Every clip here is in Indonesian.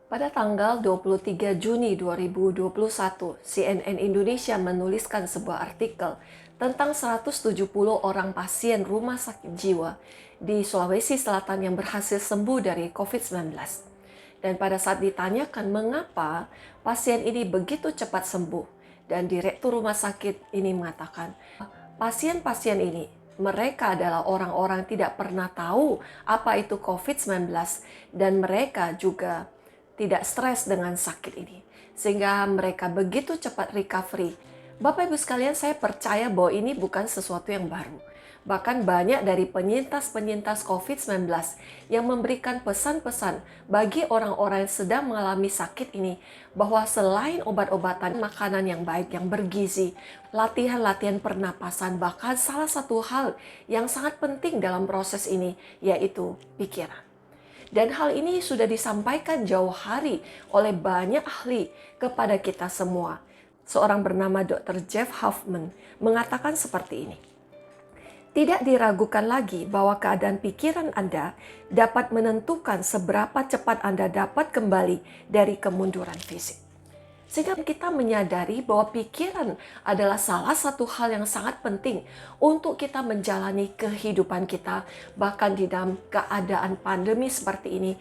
Pada tanggal 23 Juni 2021, CNN Indonesia menuliskan sebuah artikel tentang 170 orang pasien rumah sakit jiwa di Sulawesi Selatan yang berhasil sembuh dari COVID-19. Dan pada saat ditanyakan mengapa pasien ini begitu cepat sembuh, dan direktur rumah sakit ini mengatakan, pasien-pasien ini mereka adalah orang-orang tidak pernah tahu apa itu COVID-19 dan mereka juga tidak stres dengan sakit ini. Sehingga mereka begitu cepat recovery. Bapak Ibu sekalian, saya percaya bahwa ini bukan sesuatu yang baru. Bahkan banyak dari penyintas-penyintas COVID-19 yang memberikan pesan-pesan bagi orang-orang yang sedang mengalami sakit ini bahwa selain obat-obatan, makanan yang baik, yang bergizi, latihan-latihan pernapasan, bahkan salah satu hal yang sangat penting dalam proses ini yaitu pikiran. Dan hal ini sudah disampaikan jauh hari oleh banyak ahli kepada kita semua. Seorang bernama Dr. Jeff Hoffman mengatakan seperti ini. Tidak diragukan lagi bahwa keadaan pikiran Anda dapat menentukan seberapa cepat Anda dapat kembali dari kemunduran fisik. Sehingga kita menyadari bahwa pikiran adalah salah satu hal yang sangat penting untuk kita menjalani kehidupan kita, bahkan di dalam keadaan pandemi seperti ini.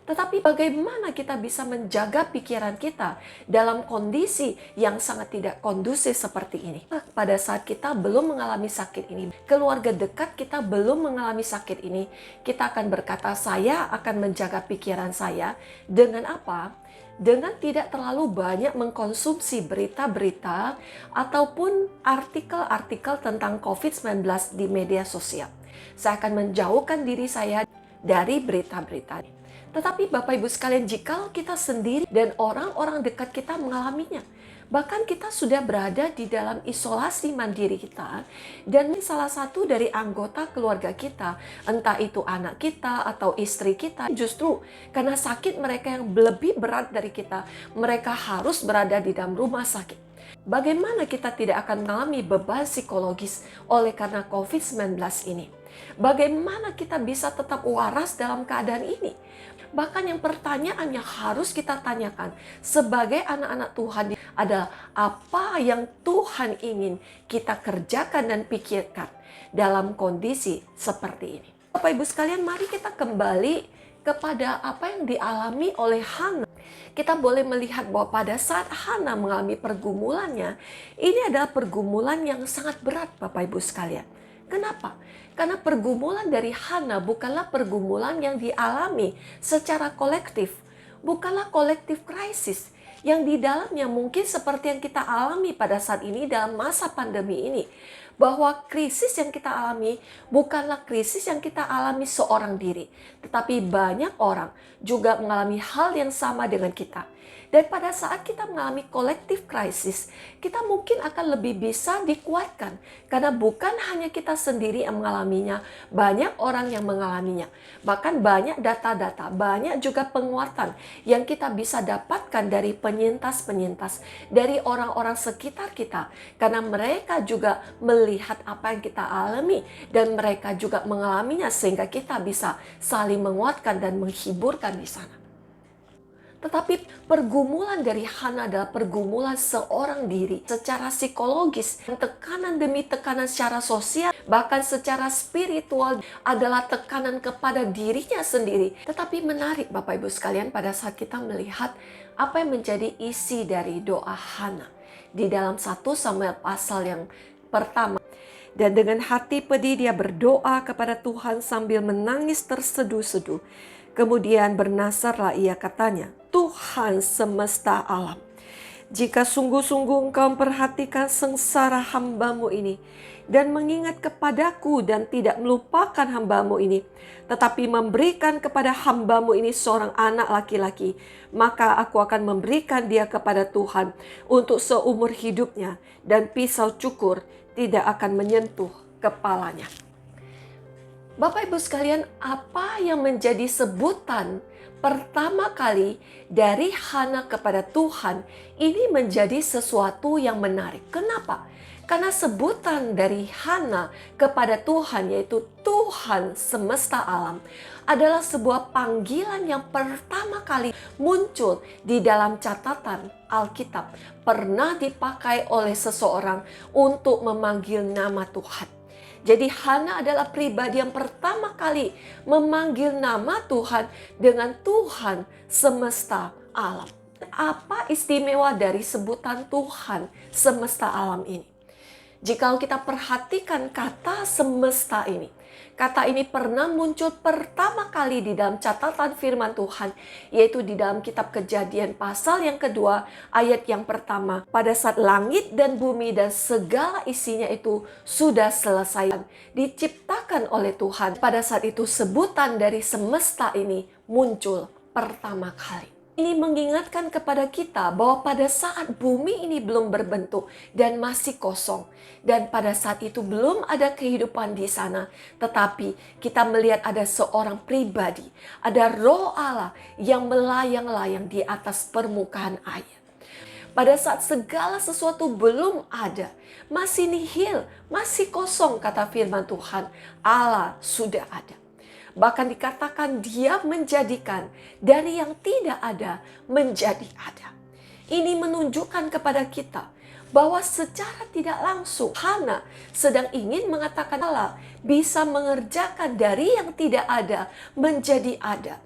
Tetapi bagaimana kita bisa menjaga pikiran kita dalam kondisi yang sangat tidak kondusif seperti ini? Pada saat kita belum mengalami sakit ini, keluarga dekat kita belum mengalami sakit ini, kita akan berkata, saya akan menjaga pikiran saya dengan apa? Dengan tidak terlalu banyak mengkonsumsi berita-berita ataupun artikel-artikel tentang COVID-19 di media sosial. Saya akan menjauhkan diri saya dari berita-berita. Tetapi Bapak Ibu sekalian, jika kita sendiri dan orang-orang dekat kita mengalaminya, bahkan kita sudah berada di dalam isolasi mandiri kita, dan salah satu dari anggota keluarga kita, entah itu anak kita atau istri kita, justru karena sakit mereka yang lebih berat dari kita, mereka harus berada di dalam rumah sakit. Bagaimana kita tidak akan mengalami beban psikologis oleh karena COVID-19 ini? Bagaimana kita bisa tetap waras dalam keadaan ini? Bahkan yang pertanyaan yang harus kita tanyakan sebagai anak-anak Tuhan adalah apa yang Tuhan ingin kita kerjakan dan pikirkan dalam kondisi seperti ini. Bapak Ibu sekalian, mari kita kembali kepada apa yang dialami oleh Hana. Kita boleh melihat bahwa pada saat Hana mengalami pergumulannya, ini adalah pergumulan yang sangat berat Bapak Ibu sekalian. Kenapa? Karena pergumulan dari Hana bukanlah pergumulan yang dialami secara kolektif. Bukanlah kolektif krisis yang di dalamnya mungkin seperti yang kita alami pada saat ini dalam masa pandemi ini. Bahwa krisis yang kita alami bukanlah krisis yang kita alami seorang diri. Tetapi banyak orang juga mengalami hal yang sama dengan kita. Dan pada saat kita mengalami kolektif krisis, kita mungkin akan lebih bisa dikuatkan. Karena bukan hanya kita sendiri yang mengalaminya, banyak orang yang mengalaminya. Bahkan banyak data-data, banyak juga penguatan yang kita bisa dapatkan dari penyintas-penyintas, dari orang-orang sekitar kita. Karena mereka juga melihat apa yang kita alami dan mereka juga mengalaminya sehingga kita bisa saling menguatkan dan menghiburkan di sana. Tetapi pergumulan dari Hana adalah pergumulan seorang diri secara psikologis. Tekanan demi tekanan secara sosial, bahkan secara spiritual adalah tekanan kepada dirinya sendiri. Tetapi menarik Bapak Ibu sekalian, pada saat kita melihat apa yang menjadi isi dari doa Hana di dalam 1 Samuel pasal yang pertama. Dan dengan hati pedih dia berdoa kepada Tuhan sambil menangis terseduh-seduh. Kemudian bernasarlah ia, katanya, Tuhan semesta alam, jika sungguh-sungguh engkau memperhatikan sengsara hambamu ini dan mengingat kepadaku dan tidak melupakan hambamu ini, tetapi memberikan kepada hambamu ini seorang anak laki-laki, maka aku akan memberikan dia kepada Tuhan untuk seumur hidupnya, dan pisau cukur tidak akan menyentuh kepalanya. Bapak Ibu sekalian, apa yang menjadi sebutan pertama kali dari Hana kepada Tuhan ini menjadi sesuatu yang menarik. Kenapa? Karena sebutan dari Hana kepada Tuhan, yaitu Tuhan semesta alam, adalah sebuah panggilan yang pertama kali muncul di dalam catatan Alkitab. Pernah dipakai oleh seseorang untuk memanggil nama Tuhan. Jadi Hana adalah pribadi yang pertama kali memanggil nama Tuhan dengan Tuhan semesta alam. Apa istimewa dari sebutan Tuhan semesta alam ini? Jika kita perhatikan kata semesta ini, kata ini pernah muncul pertama kali di dalam catatan firman Tuhan, yaitu di dalam kitab Kejadian pasal yang kedua, ayat yang pertama. Pada saat langit dan bumi dan segala isinya itu sudah selesai, diciptakan oleh Tuhan. Pada saat itu sebutan dari semesta ini muncul pertama kali. Ini mengingatkan kepada kita bahwa pada saat bumi ini belum berbentuk dan masih kosong, dan pada saat itu belum ada kehidupan di sana, tetapi kita melihat ada seorang pribadi, ada Roh Allah yang melayang-layang di atas permukaan air. Pada saat segala sesuatu belum ada, masih nihil, masih kosong, kata firman Tuhan, Allah sudah ada. Bahkan dikatakan dia menjadikan dari yang tidak ada menjadi ada. Ini menunjukkan kepada kita bahwa secara tidak langsung Hana sedang ingin mengatakan Allah bisa mengerjakan dari yang tidak ada menjadi ada.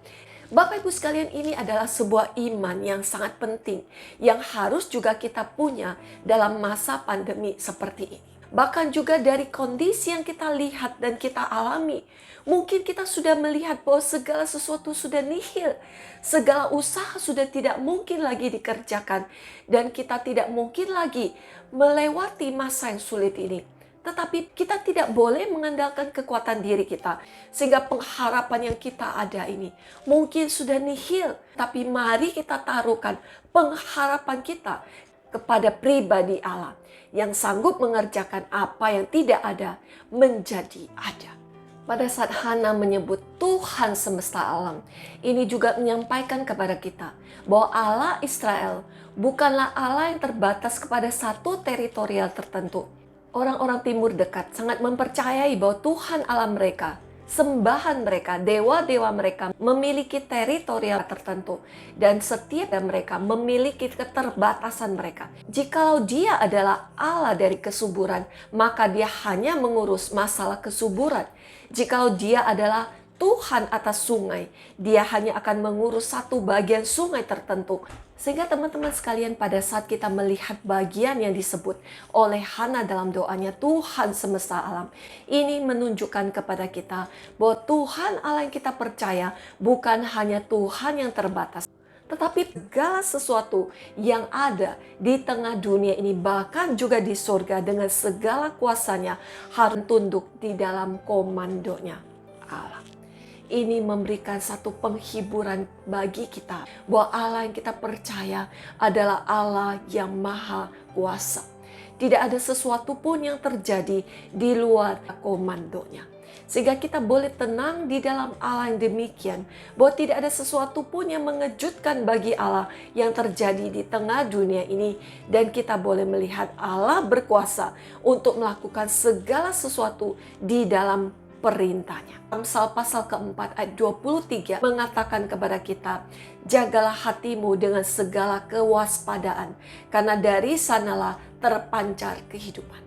Bapak Ibu sekalian, ini adalah sebuah iman yang sangat penting yang harus juga kita punya dalam masa pandemi seperti ini. Bahkan juga dari kondisi yang kita lihat dan kita alami, mungkin kita sudah melihat bahwa segala sesuatu sudah nihil, segala usaha sudah tidak mungkin lagi dikerjakan, dan kita tidak mungkin lagi melewati masa yang sulit ini. Tetapi kita tidak boleh mengandalkan kekuatan diri kita, sehingga pengharapan yang kita ada ini mungkin sudah nihil. Tapi mari kita taruhkan pengharapan kita kepada pribadi Allah yang sanggup mengerjakan apa yang tidak ada menjadi ada. Pada saat Hana menyebut Tuhan semesta alam, ini juga menyampaikan kepada kita bahwa Allah Israel bukanlah Allah yang terbatas kepada satu teritorial tertentu. Orang-orang timur dekat sangat mempercayai bahwa Tuhan Allah mereka, sembahan mereka, dewa-dewa mereka memiliki teritorial tertentu, dan setiap dari mereka memiliki keterbatasan mereka. Jikalau dia adalah Allah dari kesuburan, maka dia hanya mengurus masalah kesuburan. Jikalau dia adalah Tuhan atas sungai, dia hanya akan mengurus satu bagian sungai tertentu. Sehingga teman-teman sekalian, pada saat kita melihat bagian yang disebut oleh Hana dalam doanya Tuhan semesta alam, ini menunjukkan kepada kita bahwa Tuhan Allah yang kita percaya bukan hanya Tuhan yang terbatas, tetapi segala sesuatu yang ada di tengah dunia ini, bahkan juga di surga dengan segala kuasanya, harus tunduk di dalam komandonya Allah. Ini memberikan satu penghiburan bagi kita bahwa Allah yang kita percaya adalah Allah yang maha kuasa. Tidak ada sesuatu pun yang terjadi di luar komandonya. Sehingga kita boleh tenang di dalam Allah yang demikian, bahwa tidak ada sesuatu pun yang mengejutkan bagi Allah yang terjadi di tengah dunia ini. Dan kita boleh melihat Allah berkuasa untuk melakukan segala sesuatu di dalam perintahnya. Amsal pasal keempat ayat 23 mengatakan kepada kita, jagalah hatimu dengan segala kewaspadaan, karena dari sanalah terpancar kehidupan.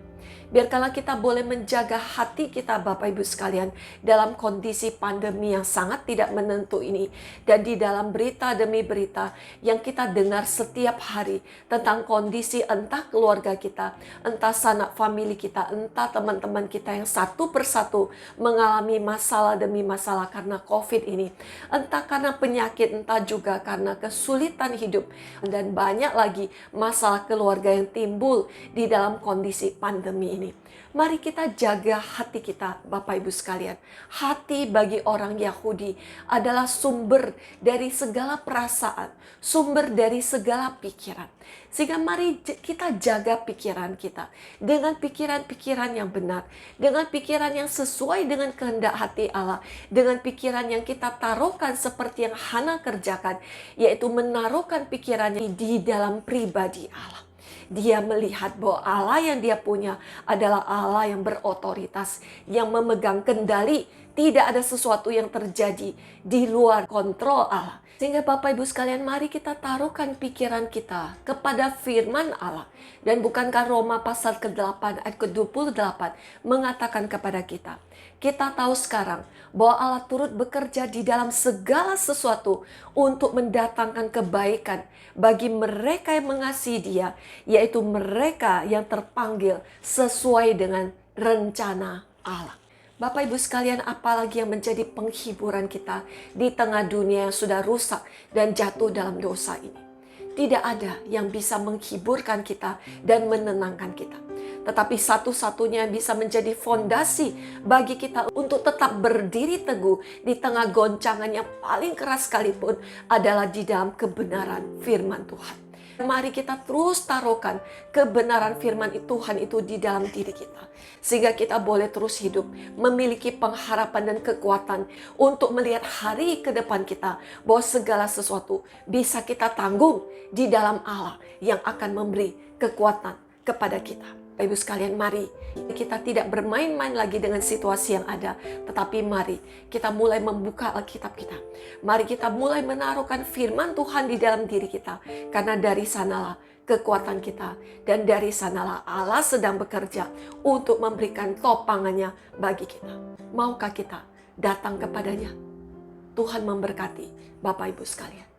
Biarkanlah kita boleh menjaga hati kita, Bapak Ibu sekalian, dalam kondisi pandemi yang sangat tidak menentu ini. Dan di dalam berita demi berita yang kita dengar setiap hari tentang kondisi entah keluarga kita, entah sanak famili kita, entah teman-teman kita yang satu persatu mengalami masalah demi masalah karena COVID ini. Entah karena penyakit, entah juga karena kesulitan hidup. Dan banyak lagi masalah keluarga yang timbul di dalam kondisi pandemi ini. ini, mari kita jaga hati kita, Bapak Ibu sekalian. Hati bagi orang Yahudi adalah sumber dari segala perasaan, sumber dari segala pikiran. Sehingga mari kita jaga pikiran kita dengan pikiran-pikiran yang benar, dengan pikiran yang sesuai dengan kehendak hati Allah, dengan pikiran yang kita taruhkan seperti yang Hana kerjakan, yaitu menaruhkan pikirannya di dalam pribadi Allah. Dia melihat bahwa Allah yang dia punya adalah Allah yang berotoritas, yang memegang kendali. Tidak ada sesuatu yang terjadi di luar kontrol Allah. Sehingga Bapak Ibu sekalian, mari kita taruhkan pikiran kita kepada firman Allah. Dan bukankah Roma pasal ke-8 ayat ke-28 mengatakan kepada kita, kita tahu sekarang bahwa Allah turut bekerja di dalam segala sesuatu untuk mendatangkan kebaikan bagi mereka yang mengasihi Dia, yaitu mereka yang terpanggil sesuai dengan rencana Allah. Bapak Ibu sekalian, apalagi yang menjadi penghiburan kita di tengah dunia yang sudah rusak dan jatuh dalam dosa ini. Tidak ada yang bisa menghiburkan kita dan menenangkan kita. Tetapi satu-satunya yang bisa menjadi fondasi bagi kita untuk tetap berdiri teguh di tengah goncangan yang paling keras sekalipun adalah di dalam kebenaran firman Tuhan. Mari kita terus taruhkan kebenaran firman Tuhan itu di dalam diri kita. Sehingga kita boleh terus hidup, memiliki pengharapan dan kekuatan untuk melihat hari ke depan kita. Bahwa segala sesuatu bisa kita tanggung di dalam Allah yang akan memberi kekuatan kepada kita. Ibu sekalian, mari kita tidak bermain-main lagi dengan situasi yang ada, tetapi mari kita mulai membuka Alkitab kita. Mari kita mulai menaruhkan firman Tuhan di dalam diri kita, karena dari sanalah kekuatan kita, dan dari sanalah Allah sedang bekerja untuk memberikan topangannya bagi kita. Maukah kita datang kepadanya? Tuhan memberkati Bapak Ibu sekalian.